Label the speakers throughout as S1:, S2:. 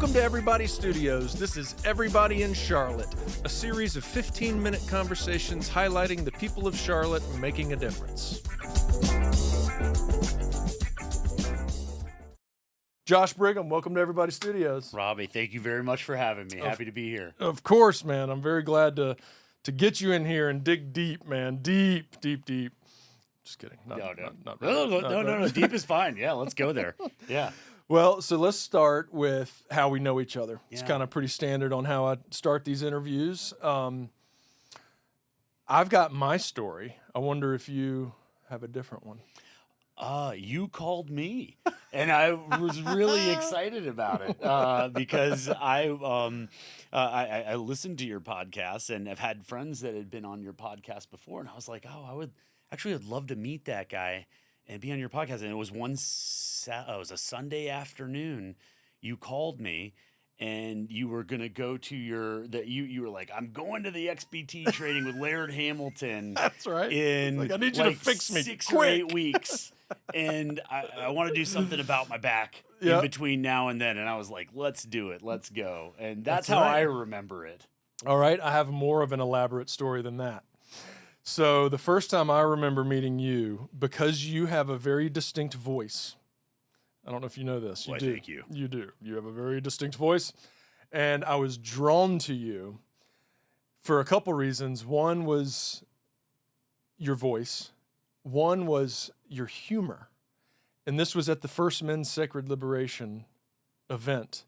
S1: Welcome to Everybody Studios. This is Everybody in Charlotte, a series of 15-minute conversations highlighting the people of Charlotte making a difference. Josh Brigham, welcome to Everybody Studios.
S2: Robbie, thank you very much for having me. Happy to be here.
S1: Of course, man. I'm very glad to get you in here and dig deep, man. Deep. Just kidding. Not really.
S2: No. Deep is fine. Yeah, let's go there. Yeah.
S1: Well, so let's start with how we know each other. It's
S2: Yeah.
S1: kind of pretty standard on how I start these interviews. I've got my story. I wonder if you have a different one.
S2: You called me, and I was really excited about it because I listened to your podcast and have had friends that had been on your podcast before, and I was like, oh, I'd love to meet that guy and be on your podcast. And it was it was a Sunday afternoon. You called me, and you were gonna go to you were like, I'm going to the XBT training with Laird Hamilton.
S1: That's right.
S2: In
S1: I need you to fix me
S2: 6
S1: quick.
S2: or 8 weeks, and I want to do something about my back in between now and then. And I was like, let's do it, let's go. And that's how
S1: right.
S2: I remember it.
S1: All right. I have more of an elaborate story than that. So the first time I remember meeting you, because you have a very distinct voice. I don't know if you know this. You
S2: Why,
S1: do.
S2: thank you.
S1: You do. You have a very distinct voice. And I was drawn to you for a couple reasons. One was your voice. One was your humor. And this was at the first Men's Sacred Liberation event.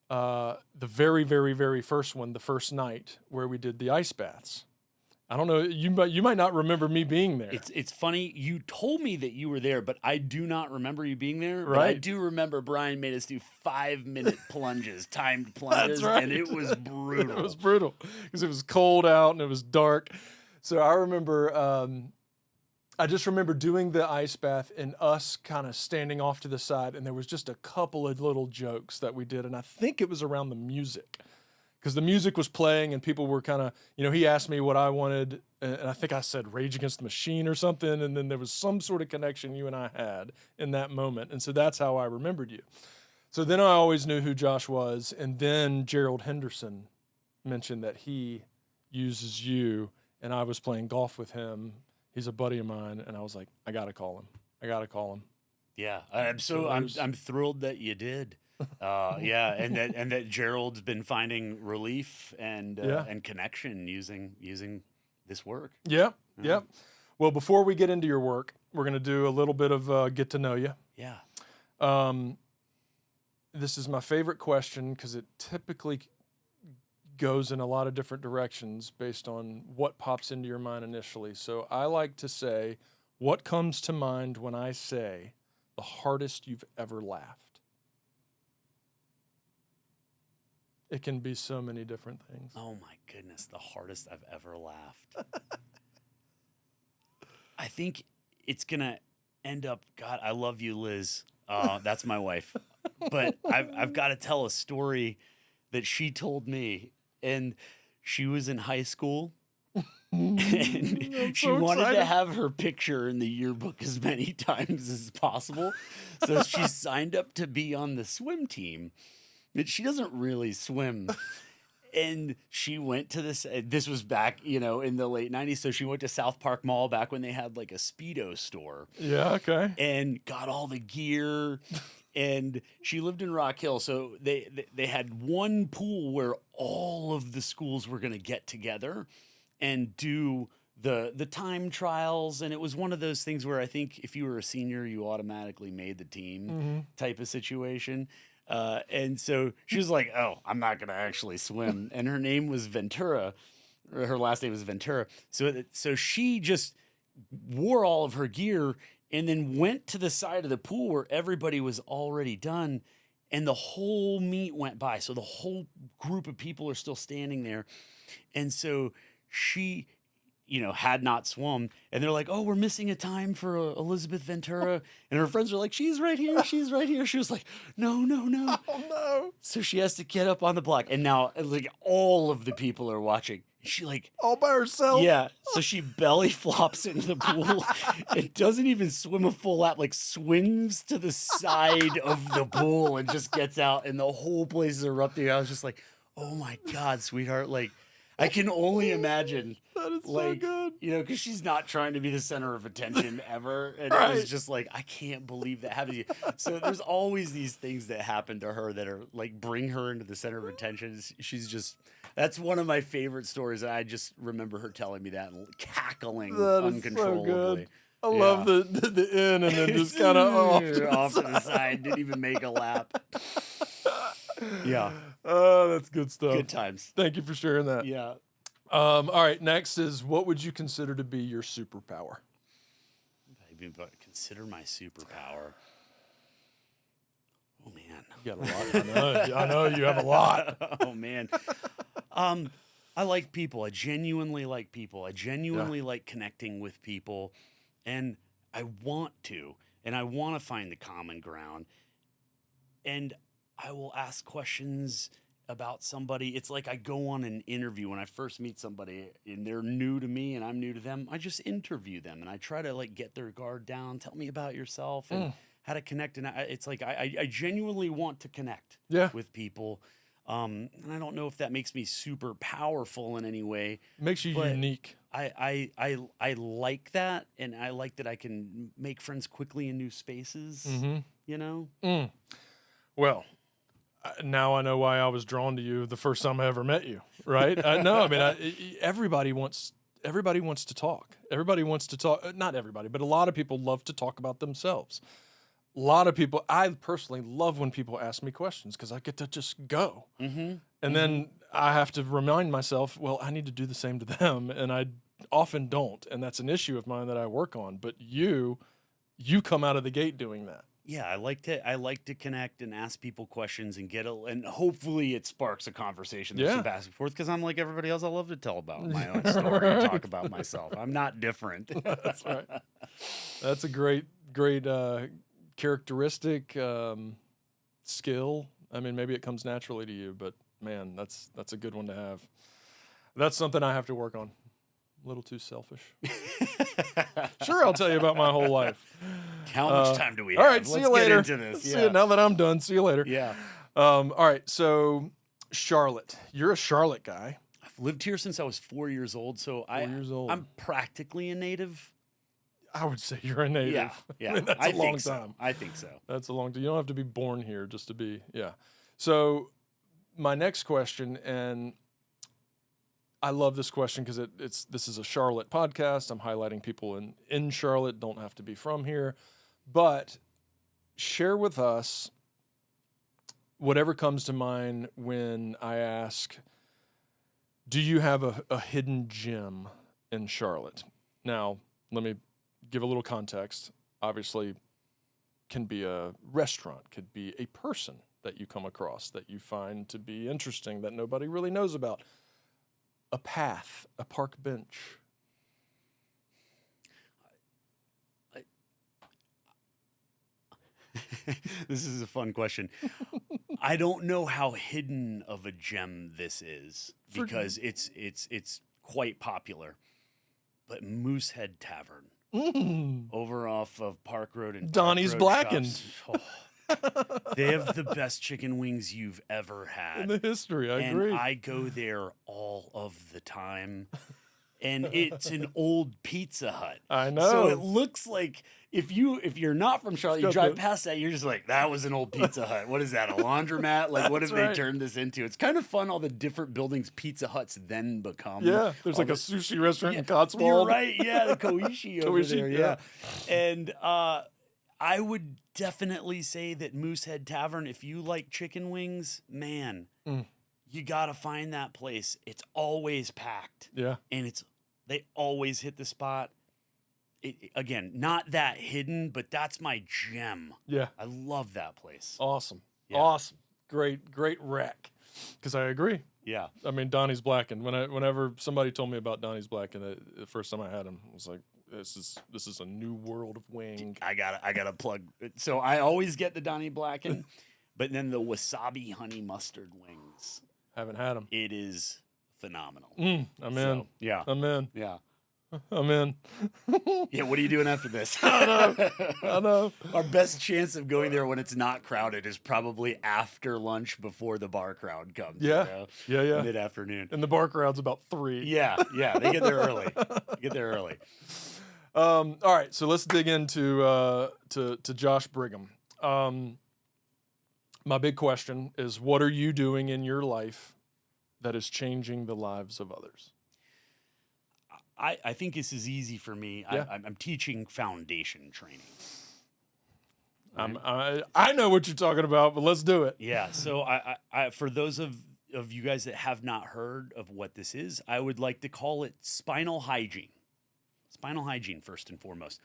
S1: The very, very, very first one, the first night where we did the ice baths. I don't know. You might not remember me being there.
S2: It's funny. You told me that you were there, but I do not remember you being there.
S1: Right.
S2: But I do remember Brian made us do 5-minute plunges, timed plunges,
S1: That's right.
S2: and it was brutal.
S1: It was brutal because it was cold out and it was dark. So I remember, I just remember doing the ice bath and us kind of standing off to the side, and there was just a couple of little jokes that we did, and I think it was around the music. Because the music was playing and people were kind of, he asked me what I wanted, and I think I said Rage Against the Machine or something, and then there was some sort of connection you and I had in that moment, and so that's how I remembered you. So then I always knew who Josh was, and then Gerald Henderson mentioned that he uses you, and I was playing golf with him. He's a buddy of mine, and I was like, I got to call him.
S2: Yeah, I'm thrilled that you did. And that Gerald's been finding relief and connection using this work.
S1: Yep. Well, before we get into your work, we're going to do a little bit of get to know you.
S2: Yeah.
S1: This is my favorite question because it typically goes in a lot of different directions based on what pops into your mind initially. So I like to say, what comes to mind when I say the hardest you've ever laughed? It can be so many different things.
S2: Oh my goodness, the hardest I've ever laughed. I think it's gonna end up. God, I love you, Liz. That's my wife. But I've got to tell a story that she told me, and she was in high school, and she wanted to have her picture in the yearbook as many times as possible. So she signed up to be on the swim team. But she doesn't really swim. And she went to this was back, in the late 90s. So she went to South Park Mall back when they had like a Speedo store.
S1: Yeah, okay.
S2: And got all the gear. And she lived in Rock Hill. So they had one pool where all of the schools were going to get together and do the time trials. And it was one of those things where I think if you were a senior, you automatically made the team type of situation. And so she was like, oh, I'm not going to actually swim. And her name was Ventura. Her last name was Ventura. So she just wore all of her gear and then went to the side of the pool where everybody was already done. And the whole meet went by. So the whole group of people are still standing there. And so she, had not swum. And they're like, oh, we're missing a time for Elizabeth Ventura. And her friends are like, she's right here. She's right here. She was like, no.
S1: Oh, no.
S2: So she has to get up on the block. And now, like, all of the people are watching. She like,
S1: All by herself.
S2: yeah. So she belly flops into the pool and doesn't even swim a full lap, like swims to the side of the pool and just gets out, and the whole place is erupting. I was just like, oh my God, sweetheart. Like, I can only imagine.
S1: That is
S2: Like,
S1: so good.
S2: you know, because she's not trying to be the center of attention ever. And it
S1: Right.
S2: was just like, I can't believe that happened to you. So there's always these things that happen to her that are like bring her into the center of attention. She's just, that's one of my favorite stories. I just remember her telling me that and cackling
S1: That is so
S2: uncontrollably.
S1: good. I love the in and then just kind of
S2: off to the side. Didn't even make a lap. Yeah.
S1: Oh, that's good stuff.
S2: Good times.
S1: Thank you for sharing that.
S2: Yeah.
S1: All right, next is, what would you consider to be your superpower?
S2: But consider my superpower. Oh man,
S1: You got a lot. I know you have a lot.
S2: Oh man. I like people. I genuinely like people. I genuinely like connecting with people, and I want to find the common ground, and I will ask questions about somebody. It's like I go on an interview when I first meet somebody and they're new to me and I'm new to them. I just interview them and I try to like get their guard down. Tell me about yourself and how to connect. And it's like I genuinely want to connect with people. And I don't know if that makes me super powerful in any way.
S1: Makes you unique.
S2: I like that, and I like that I can make friends quickly in new spaces. You know.
S1: Well, now I know why I was drawn to you the first time I ever met you, right? Everybody wants to talk. Everybody wants to talk. Not everybody, but a lot of people love to talk about themselves. A lot of people, I personally love when people ask me questions because I get to just go. And then I have to remind myself, well, I need to do the same to them. And I often don't. And that's an issue of mine that I work on. But you come out of the gate doing that.
S2: Yeah, I like to connect and ask people questions and and hopefully it sparks a conversation. There's some back and forth because I'm like everybody else. I love to tell about my own story and talk about myself. I'm not different.
S1: That's right. That's a great characteristic, skill. I mean, maybe it comes naturally to you, but man, that's a good one to have. That's something I have to work on. A little too selfish. Sure, I'll tell you about my whole life.
S2: How much time do we have?
S1: All right, see you later.
S2: Let's get into this.
S1: See you, now that I'm done, see you later.
S2: Yeah.
S1: All right, so Charlotte. You're a Charlotte guy.
S2: I've lived here since I was 4 years old, so I'm practically a native.
S1: I would say you're a native.
S2: Yeah.
S1: I mean, that's a long time.
S2: I think so.
S1: That's a long time. You don't have to be born here just to be, So my next question, and I love this question because this is a Charlotte podcast. I'm highlighting people in Charlotte, don't have to be from here. But share with us whatever comes to mind when I ask, do you have a hidden gem in Charlotte? Now, let me give a little context. Obviously, can be a restaurant, could be a person that you come across that you find to be interesting that nobody really knows about. A path, a park bench.
S2: This is a fun question. I don't know how hidden of a gem this is because it's quite popular. But Moosehead Tavern over off of Park Road and
S1: Donnie's Blackened.
S2: They have the best chicken wings you've ever had
S1: In the history, I agree.
S2: And I go there all of the time. And it's an old Pizza Hut.
S1: I know.
S2: So it looks like if you're not from Charlotte, you drive past that, you're just like, that was an old Pizza Hut. What is that, a laundromat? Like, what have they turned this into? It's kind of fun, all the different buildings Pizza Huts then become.
S1: Yeah, there's like a sushi restaurant in Cotswold.
S2: You're right, yeah, the Koishi over there, yeah. And I would definitely say that Moosehead Tavern, if you like chicken wings, man, you got to find that place. It's always packed.
S1: Yeah.
S2: And they always hit the spot. Again, not that hidden, but that's my gem.
S1: Yeah.
S2: I love that place.
S1: Awesome.
S2: Yeah.
S1: Awesome. Great rec. Because I agree.
S2: Yeah.
S1: I mean, Donnie's Blackened. Whenever somebody told me about Donnie's Blackened, the first time I had him, I was like, this is a new world of wing.
S2: I gotta plug. So I always get the Donnie Blackened, but then the wasabi honey mustard wings.
S1: Haven't had them.
S2: It is phenomenal.
S1: I'm in.
S2: So, yeah.
S1: I'm in.
S2: Yeah.
S1: I'm in.
S2: Yeah, what are you doing after this?
S1: I know.
S2: Our best chance of going there when it's not crowded is probably after lunch before the bar crowd comes.
S1: Yeah. Yeah.
S2: Mid-afternoon.
S1: And the bar crowd's about 3.
S2: Yeah. They get there early.
S1: All right, so let's dig into to Josh Brigham. My big question is, what are you doing in your life that is changing the lives of others?
S2: I think this is easy for me.
S1: Yeah.
S2: I'm teaching foundation training.
S1: I know what you're talking about, but let's do it.
S2: Yeah. So I for those of you guys that have not heard of what this is, I would like to call it spinal hygiene. Spinal hygiene, first and foremost.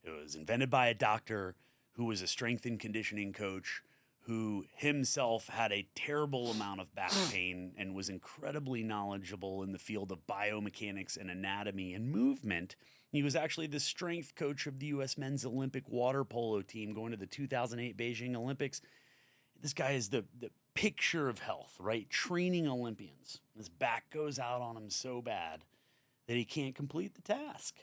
S2: It was invented by a doctor who was a strength and conditioning coach, who himself had a terrible amount of back pain and was incredibly knowledgeable in the field of biomechanics and anatomy and movement. He was actually the strength coach of the U.S. men's Olympic water polo team going to the 2008 Beijing Olympics. This guy is the picture of health, right? Training Olympians. His back goes out on him so bad that he can't complete the task.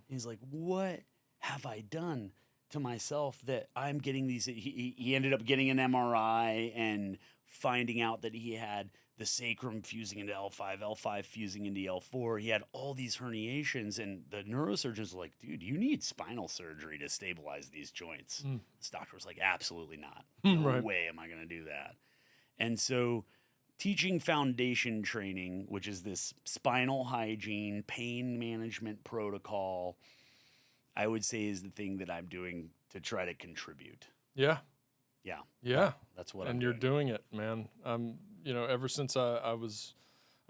S2: He's like, what have I done to myself that I'm getting these? He ended up getting an MRI and finding out that he had the sacrum fusing into L5, L5 fusing into L4. He had all these herniations, and the neurosurgeons were like, dude, you need spinal surgery to stabilize these joints. This doctor was like, absolutely not. No way am I going to do that. And so teaching foundation training, which is this spinal hygiene, pain management protocol, I would say is the thing that I'm doing to try to contribute.
S1: Yeah.
S2: That's what
S1: and
S2: I'm
S1: you're
S2: doing.
S1: doing it, man. Ever since I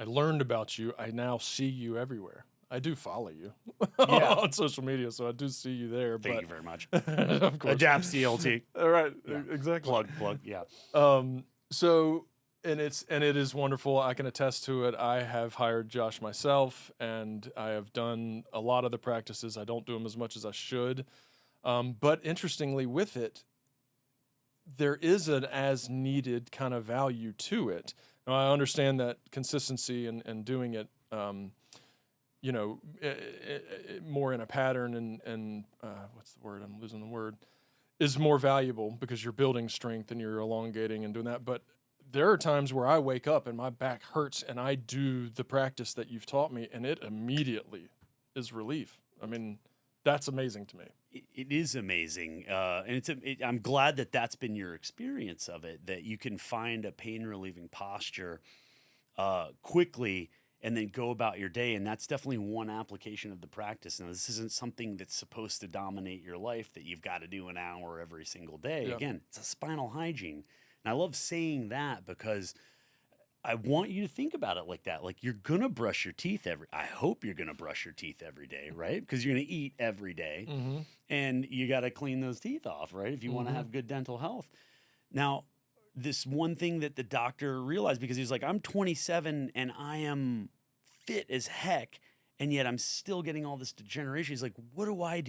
S1: learned about you, I now see you everywhere. I do follow you on social media, so I do see you there.
S2: Thank you very much.
S1: Of course.
S2: Adapt CLT.
S1: All right. Exactly.
S2: Plug. Yeah.
S1: So it is wonderful. I can attest to it. I have hired Josh myself, and I have done a lot of the practices. I don't do them as much as I should. But interestingly, with it, there is an as needed kind of value to it. Now, I understand that consistency and doing it, more in a pattern and what's the word? I'm losing the word. Is more valuable because you're building strength and you're elongating and doing that. But there are times where I wake up and my back hurts and I do the practice that you've taught me and it immediately is relief. I mean, that's amazing to me.
S2: It is amazing. And I'm glad that that's been your experience of it, that you can find a pain relieving posture quickly and then go about your day. And that's definitely one application of the practice. Now, this isn't something that's supposed to dominate your life, that you've got to do an hour every single day.
S1: Yeah.
S2: Again, it's a spinal hygiene. And I love saying that because I want you to think about it like that. Like, you're going to brush your teeth I hope you're going to brush your teeth every day, right? Because you're going to eat every day and you got to clean those teeth off, right? If you want to have good dental health. Now, this one thing that the doctor realized, because he's like, I'm 27 and I am fit as heck, and yet I'm still getting all this degeneration. He's like, what do? Why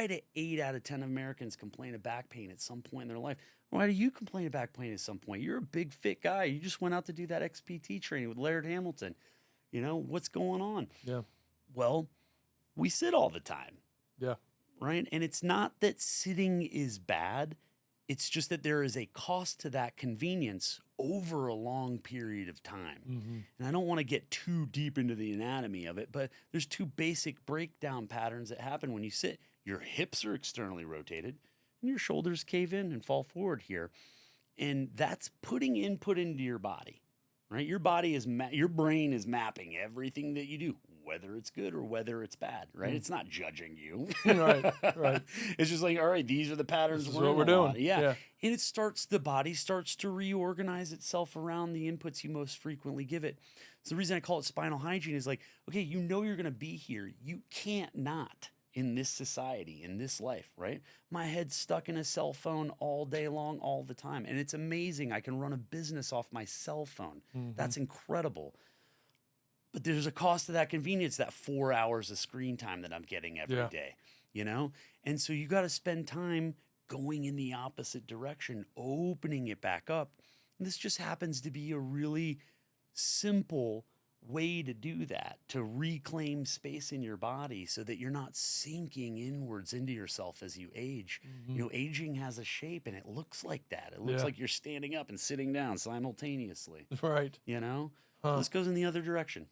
S2: do 8 out of 10 Americans complain of back pain at some point in their life? Why do you complain of back pain at some point? You're a big, fit guy. You just went out to do that XPT training with Laird Hamilton. What's going on?
S1: Yeah.
S2: Well, we sit all the time.
S1: Yeah.
S2: Right? And it's not that sitting is bad. It's just that there is a cost to that convenience over a long period of time. And I don't want to get too deep into the anatomy of it, but there's 2 basic breakdown patterns that happen when you sit. Your hips are externally rotated and your shoulders cave in and fall forward here. And that's putting input into your body, right? Your body your brain is mapping everything that you do, whether it's good or whether it's bad, right? It's not judging you.
S1: Right.
S2: It's just like, all right, these are the patterns.
S1: This is what we're doing.
S2: Yeah. And the body starts to reorganize itself around the inputs you most frequently give it. So the reason I call it spinal hygiene is like, okay, you're going to be here. You can't not in this society, in this life, right? My head's stuck in a cell phone all day long, all the time. And it's amazing. I can run a business off my cell phone. That's incredible. But there's a cost to that convenience, that 4 hours of screen time that I'm getting every day, And so you got to spend time going in the opposite direction, opening it back up. And this just happens to be a really simple way to do that, to reclaim space in your body so that you're not sinking inwards into yourself as you age. You know, aging has a shape and it looks like that. It looks
S1: Yeah.
S2: like you're standing up and sitting down simultaneously,
S1: Right.
S2: you know?
S1: Huh.
S2: This goes in the other direction.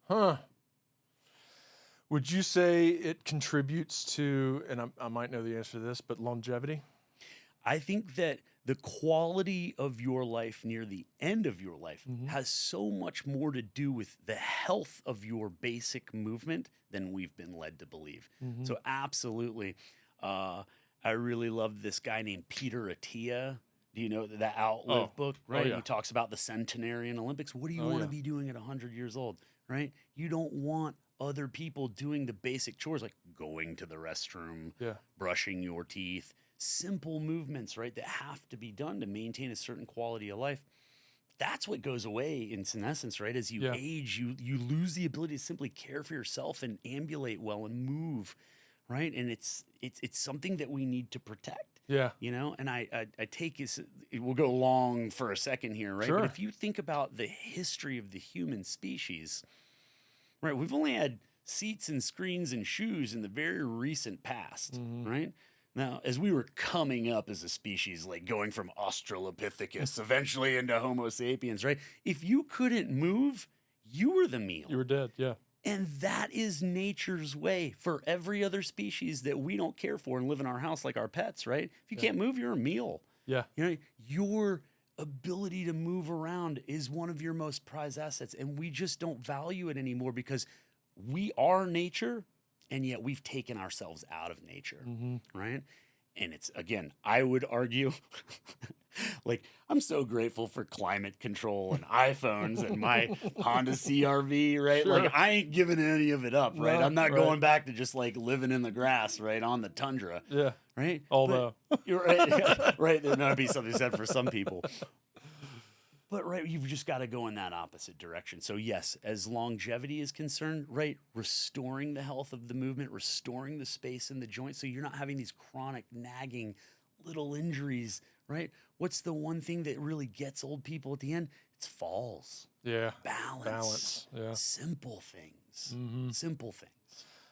S1: Huh. Would you say it contributes to, and I might know the answer to this, but longevity?
S2: I think that the quality of your life near the end of your life has so much more to do with the health of your basic movement than we've been led to believe. So absolutely. I really love this guy named Peter Attia. Do you know that Outlive book, right?
S1: yeah.
S2: He talks about the centenarian Olympics. What do you want to be doing at 100 years old, right? You don't want other people doing the basic chores like going to the restroom, brushing your teeth, simple movements, right, that have to be done to maintain a certain quality of life. That's what goes away in senescence, right? As you age, you lose the ability to simply care for yourself and ambulate well and move, right? And it's something that we need to protect.
S1: Yeah.
S2: You know, and I take this, it will go long for a second here, right?
S1: Sure.
S2: But if you think about the history of the human species, right, we've only had seats and screens and shoes in the very recent past, right? Now, as we were coming up as a species, like going from Australopithecus eventually into Homo sapiens, right? If you couldn't move, you were the meal.
S1: You were dead, yeah.
S2: And that is nature's way for every other species that we don't care for and live in our house like our pets, right? If you can't move, you're a meal.
S1: Yeah.
S2: You know, your ability to move around is one of your most prized assets. And we just don't value it anymore because we are nature, and yet we've taken ourselves out of nature, right? And it's, again, I would argue, like, I'm so grateful for climate control and iPhones and my Honda CRV, right?
S1: Sure.
S2: Like, I ain't giving any of it up, right?
S1: No,
S2: I'm not
S1: right.
S2: going back to just like living in the grass, right, on the tundra,
S1: Yeah.
S2: right?
S1: Although.
S2: You're right, yeah, right. There might be something said for some people. But, right, you've just got to go in that opposite direction. So, yes, as longevity is concerned, right, restoring the health of the movement, restoring the space in the joints so you're not having these chronic, nagging little injuries, right? What's the one thing that really gets old people at the end? It's falls.
S1: Yeah.
S2: Balance.
S1: Yeah.
S2: Simple things. Simple things.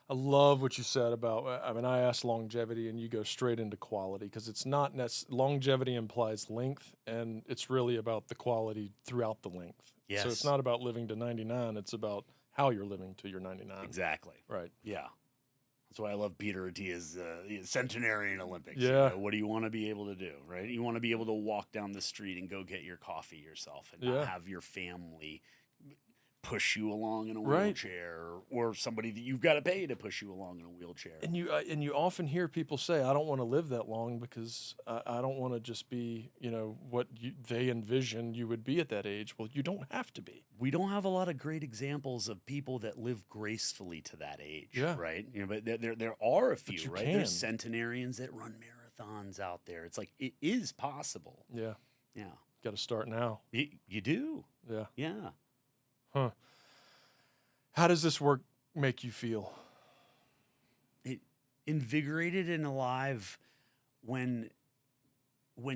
S1: I love what you said about, I mean, I asked longevity and you go straight into quality because it's not, longevity implies length and it's really about the quality throughout the length.
S2: Yes.
S1: So it's not about living to 99, it's about how you're living to your 99.
S2: Exactly.
S1: Right.
S2: Yeah. That's why I love Peter Attia's centenarian Olympics.
S1: Yeah.
S2: You know, what do you want to be able to do, right? You want to be able to walk down the street and go get your coffee yourself and not have your family push you along in a wheelchair or somebody that you've got to pay to push you along in a wheelchair.
S1: And you often hear people say, I don't want to live that long because I don't want to just be, you know, what they envision you would be at that age. Well, you don't have to be.
S2: We don't have a lot of great examples of people that live gracefully to that age, right? You know, but there are a few, right? There's centenarians that run marathons out there. It's like, it is possible.
S1: Yeah.
S2: Yeah.
S1: Got to start now.
S2: You do.
S1: Yeah.
S2: Yeah.
S1: Huh. How does this work make you feel?
S2: Invigorated and alive when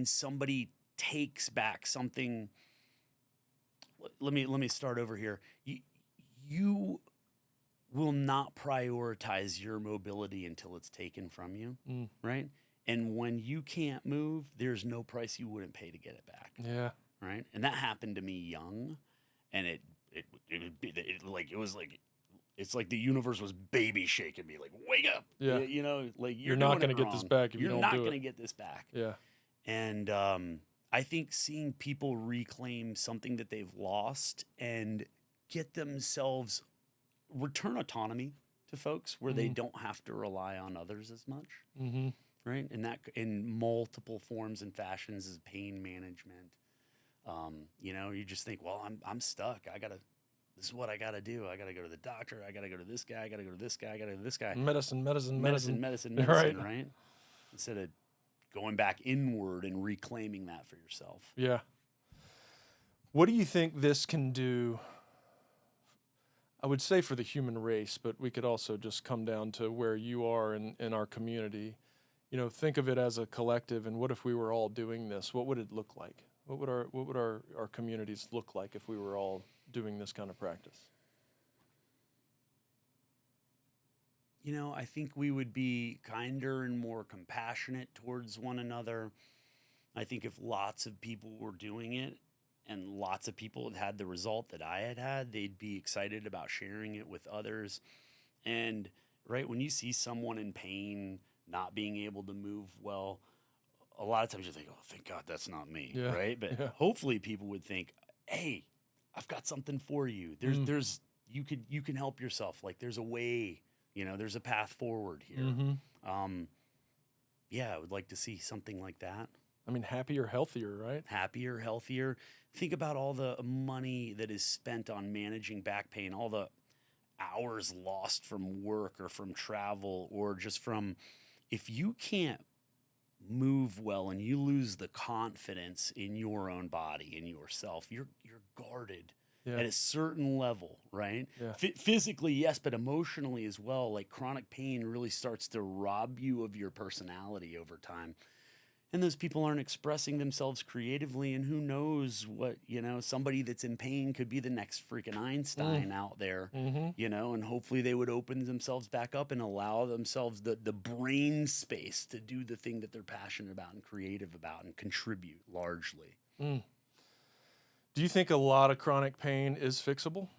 S2: somebody takes back something. Let me start over here. You will not prioritize your mobility until it's taken from you, right? And when you can't move, there's no price you wouldn't pay to get it back.
S1: Yeah.
S2: Right. And that happened to me young, and it's like the universe was baby shaking me, like, wake up.
S1: Yeah.
S2: You know, like
S1: you're not going to get this back if you don't do it.
S2: You're not going to get this back.
S1: Yeah.
S2: And I think seeing people reclaim something that they've lost and get themselves return autonomy to folks where they don't have to rely on others as much. Right. And that in multiple forms and fashions is pain management. You know, you just think, well, I'm stuck. This is what I got to do. I got to go to the doctor. I got to go to this guy. I got to go to this guy. I got to go to this guy.
S1: Medicine.
S2: Right? Instead of going back inward and reclaiming that for yourself.
S1: Yeah. What do you think this can do? I would say for the human race, but we could also just come down to where you are in our community. You know, think of it as a collective, and what if we were all doing this? What would it look like? What would our communities look like if we were all doing this kind of practice?
S2: you know, I think we would be kinder and more compassionate towards one another. I think if lots of people were doing it and lots of people had had the result that I had had, they'd be excited about sharing it with others. And right when you see someone in pain, not being able to move well, a lot of times you think, oh, thank God that's not me,
S1: Yeah.
S2: right? But
S1: Yeah.
S2: hopefully people would think, hey, I've got something for you. There's you can help yourself. Like there's a way, you know, there's a path forward here.
S1: Mm-hmm.
S2: Yeah, I would like to see something like that.
S1: I mean, happier, healthier, right?
S2: Happier, healthier. Think about all the money that is spent on managing back pain, all the hours lost from work or from travel or just from, if you can't move well and you lose the confidence in your own body and yourself, you're guarded
S1: Yeah.
S2: at a certain level, right?
S1: Yeah.
S2: Physically, yes, but emotionally as well. Like chronic pain really starts to rob you of your personality over time. And those people aren't expressing themselves creatively, and who knows what, you know, somebody that's in pain could be the next freaking Einstein out there,
S1: Mm-hmm.
S2: you know, and hopefully they would open themselves back up and allow themselves the brain space to do the thing that they're passionate about and creative about and contribute largely.
S1: Mm. Do you think a lot of chronic pain is fixable?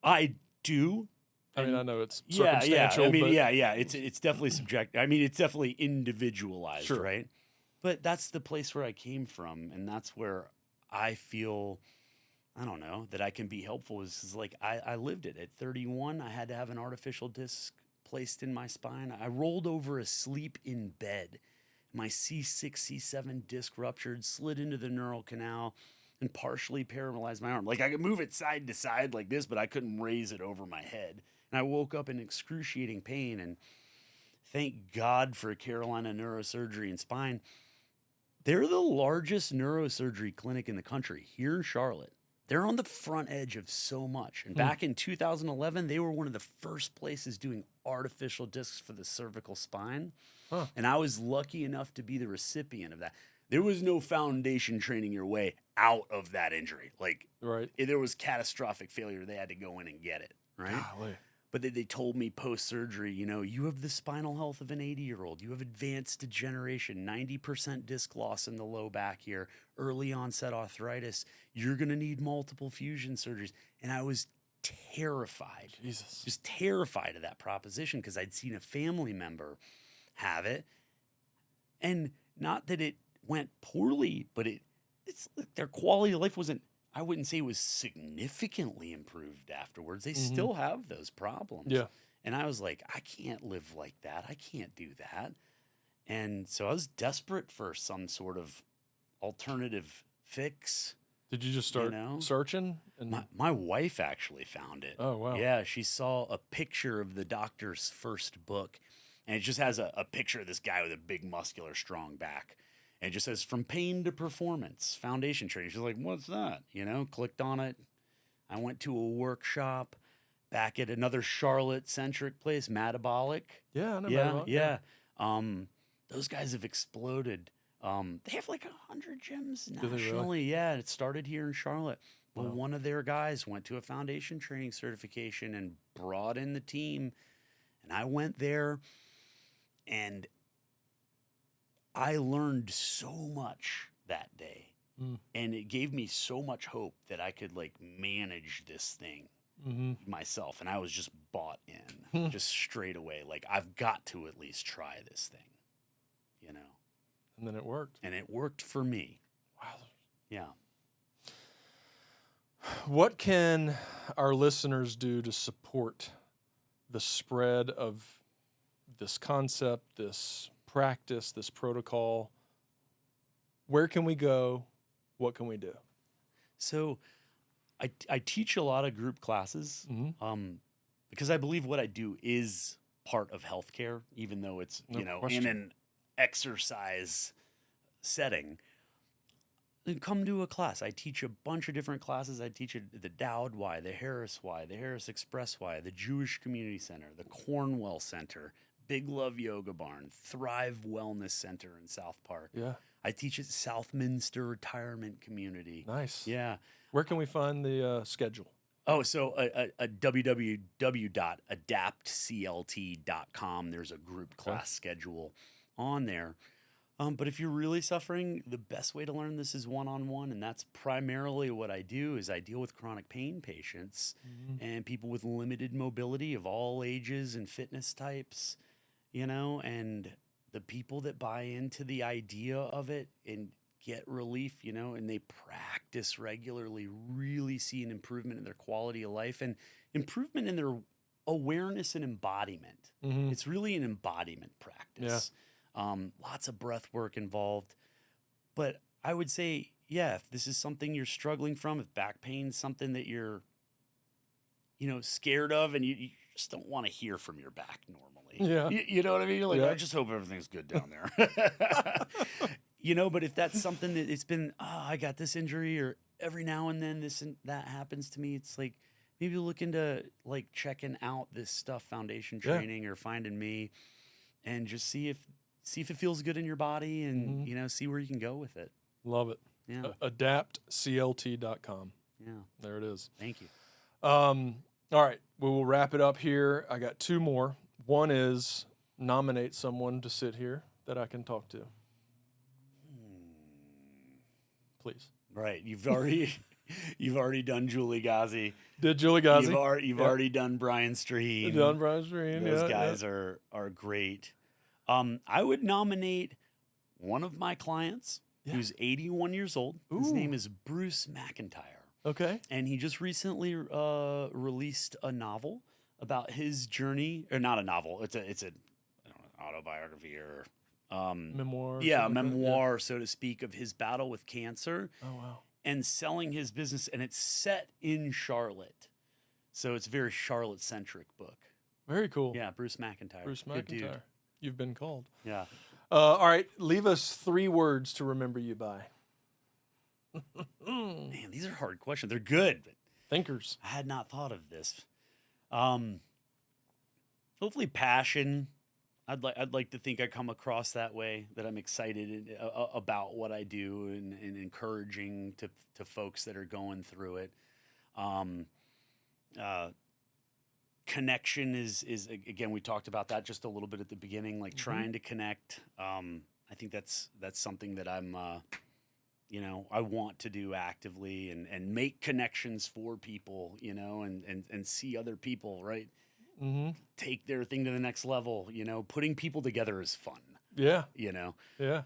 S2: I do.
S1: I mean, I know it's
S2: Yeah,
S1: circumstantial,
S2: I mean,
S1: but
S2: yeah. It's definitely subjective. I mean, it's definitely individualized,
S1: Sure.
S2: right? But that's the place where I came from, and that's where I feel, I don't know, that I can be helpful. Is like I lived it. At 31, I had to have an artificial disc placed in my spine. I rolled over asleep in bed. My C6, C7 disc ruptured, slid into the neural canal, and partially paralyzed my arm. Like I could move it side to side like this, but I couldn't raise it over my head. And I woke up in excruciating pain. And thank God for Carolina Neurosurgery and Spine. They're the largest neurosurgery clinic in the country here in Charlotte. They're on the front edge of so much. And back in 2011, they were one of the first places doing artificial discs for the cervical spine.
S1: Huh.
S2: And I was lucky enough to be the recipient of that. There was no foundation training your way out of that injury. Like,
S1: right.
S2: there was catastrophic failure. They had to go in and get it, right?
S1: Golly.
S2: But they told me post-surgery, you know, you have the spinal health of an 80-year-old. You have advanced degeneration, 90% disc loss in the low back here, early onset arthritis. You're going to need multiple fusion surgeries. And I was terrified,
S1: Jesus.
S2: just terrified of that proposition because I'd seen a family member have it. And not that it went poorly, but it's like their quality of life wasn't, I wouldn't say it was significantly improved afterwards. They still have those problems.
S1: Yeah.
S2: And I was like, I can't live like that. I can't do that. And so I was desperate for some sort of alternative fix.
S1: Did you just start searching? And
S2: My wife actually found it.
S1: Oh, wow.
S2: Yeah, she saw a picture of the doctor's first book, and it just has a picture of this guy with a big, muscular, strong back. And it just says, from pain to performance, foundation training. She's like, what's that? You know, clicked on it. I went to a workshop back at another Charlotte-centric place, Metabolic.
S1: Yeah, I know.
S2: Yeah,
S1: Metabolic.
S2: yeah. Those guys have exploded. They have like 100 gyms
S1: Do they really?
S2: nationally. Yeah, it started here in Charlotte. Well,
S1: Wow.
S2: one of their guys went to a foundation training certification and brought in the team. And I went there, and I learned so much that day. And it gave me so much hope that I could like manage this thing myself. And I was just bought in just straight away. Like, I've got to at least try this thing, you know?
S1: And then it worked.
S2: And it worked for me.
S1: Wow.
S2: Yeah.
S1: What can our listeners do to support the spread of this concept, this practice, this protocol? Where can we go? What can we do?
S2: So I teach a lot of group classes because I believe what I do is part of healthcare, even though it's,
S1: No
S2: you know,
S1: question.
S2: in an exercise setting. Then come to a class. I teach a bunch of different classes. I teach the Dowd Y, the Harris Y, the Harris Express Y, the Jewish Community Center, the Cornwell Center, Big Love Yoga Barn, Thrive Wellness Center in South Park.
S1: Yeah.
S2: I teach at Southminster Retirement Community.
S1: Nice.
S2: Yeah.
S1: Where can we find the schedule?
S2: Oh, so a www.adaptclt.com. There's a group class schedule on there. But if you're really suffering, the best way to learn this is one-on-one, and that's primarily what I do. Is I deal with chronic pain patients and people with limited mobility of all ages and fitness types, and the people that buy into the idea of it and get relief, and they practice regularly, really see an improvement in their quality of life and improvement in their awareness and embodiment. It's really an embodiment practice. Lots of breath work involved. But I would say, if this is something you're struggling from, if back pain's something that you're, scared of, and you just don't want to hear from your back normally.
S1: Yeah.
S2: You know what I mean? You're like,
S1: Yeah.
S2: I just hope everything's good down there. But if that's something that it's been, I got this injury, or every now and then this and that happens to me, it's like maybe look into like checking out this stuff, foundation training, or finding me, and just see if it feels good in your body, and see where you can go with it.
S1: Love it.
S2: Yeah.
S1: AdaptCLT.com.
S2: Yeah.
S1: There it is.
S2: Thank you.
S1: All right. We will wrap it up here. I got two more. One is nominate someone to sit here that I can talk to. Please.
S2: Right. You've already done Julie Ghazi.
S1: Did Julie Ghazi?
S2: You've already done Brian Streen.
S1: Done Brian Streen.
S2: Those guys are great. I would nominate one of my clients who's 81 years old. His name is Bruce McIntyre.
S1: Okay.
S2: And he just recently released a novel about his journey, or not a novel. It's an autobiography or
S1: memoir.
S2: Yeah, a memoir, so to speak, of his battle with cancer.
S1: Oh, wow.
S2: And selling his business, and it's set in Charlotte, so it's a very Charlotte-centric book.
S1: Very cool.
S2: Yeah, Bruce McIntyre.
S1: Bruce
S2: Good dude.
S1: McIntyre. You've been called.
S2: Yeah.
S1: All right. Leave us 3 words to remember you by.
S2: Man, these are hard questions. They're good, but
S1: Thinkers.
S2: I had not thought of this. Hopefully passion. I'd like to think I come across that way, that I'm excited about what I do, and encouraging to folks that are going through it. Connection is again, we talked about that just a little bit at the beginning, like trying to connect. I think that's something that I'm I want to do actively, and make connections for people, and see other people, right? Take their thing to the next level. Putting people together is fun.
S1: Yeah.
S2: Yeah.
S1: Yeah.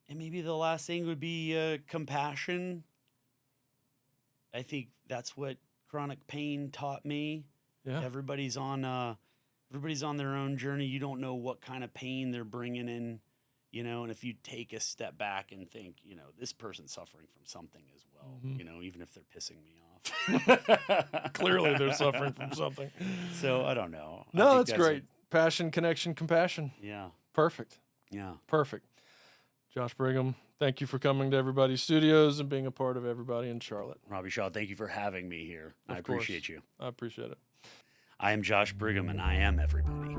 S2: And maybe the last thing would be compassion. I think that's what chronic pain taught me.
S1: Yeah.
S2: Everybody's on their own journey. You don't know what kind of pain they're bringing in, and if you take a step back and think, this person's suffering from something as well, even if they're pissing me off.
S1: Clearly they're suffering from something.
S2: So I don't know.
S1: No, that's great. Passion, connection, compassion.
S2: Yeah.
S1: Perfect.
S2: Yeah.
S1: Perfect. Josh Brigham, thank you for coming to Everybody's Studios and being a part of Everybody in Charlotte.
S2: Robbie Shaw, thank you for having me here. I appreciate you.
S1: I appreciate it.
S2: I am Josh Brigham, and I am everybody.